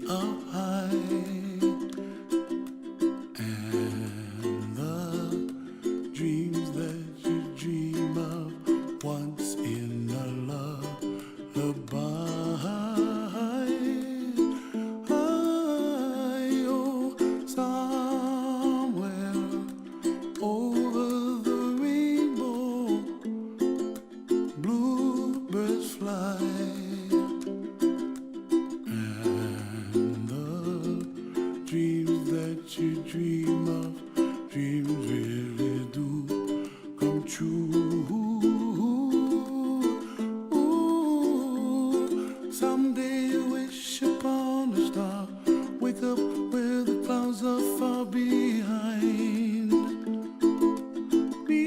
up high, and the dreams that you dream of once in a lullaby. Oh, somewhere over the rainbow, bluebirds fly. Dreams that you dream of, dreams really do come true. Ooh, someday you wish upon a star, wake up where the clouds are far behind me,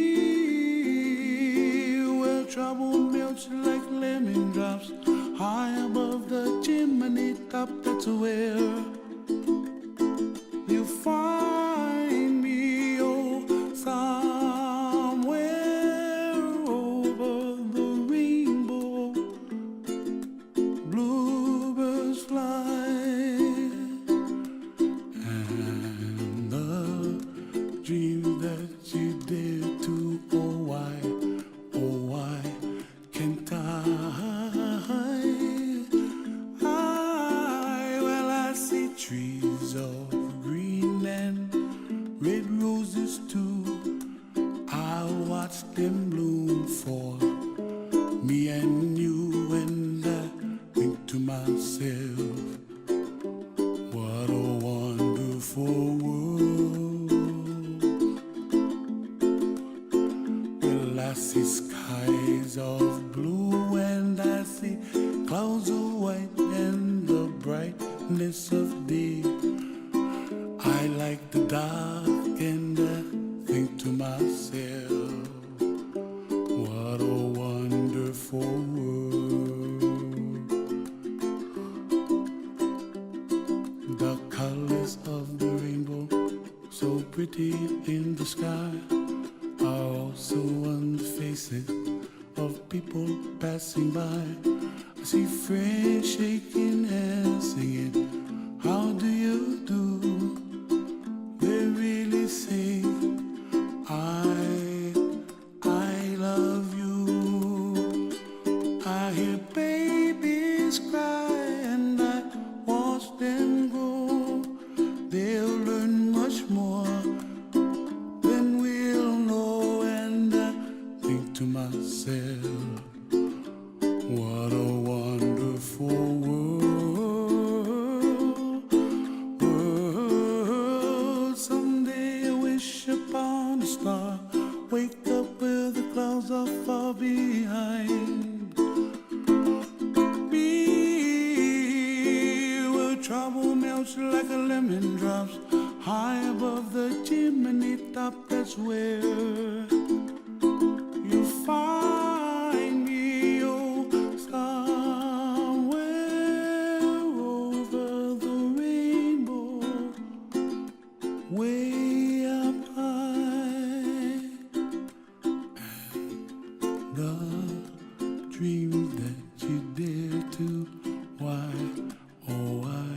where trouble melts like lemon drops, high above the chimney top. That's where you find me, oh, somewhere over the rainbow, bluebirds fly, and the dreams that you dare to, oh why can't I? Well, I see trees of green and red roses too. I watch them bloom for me and you, and I think to myself, what a wonderful world. Well, I see skies of blue and I see clouds of white and the brightness of day. I like the dark and I think to myself, what a wonderful world. The colors of the rainbow, so pretty in the sky, are also on the faces of people passing by. I see friends shaking hands singing, how do you do? They really say, I love you. I hear babies cry and I watch them grow. They'll learn much more than we'll know, and I think to myself, what a wonderful world. Someday I wish upon a star, wake up where the clouds are far behind me, where trouble melts like a lemon drops, high above the chimney top. That's where you find me, oh, somewhere over the rainbow, way up high, and the dreams that you dare to, why, oh why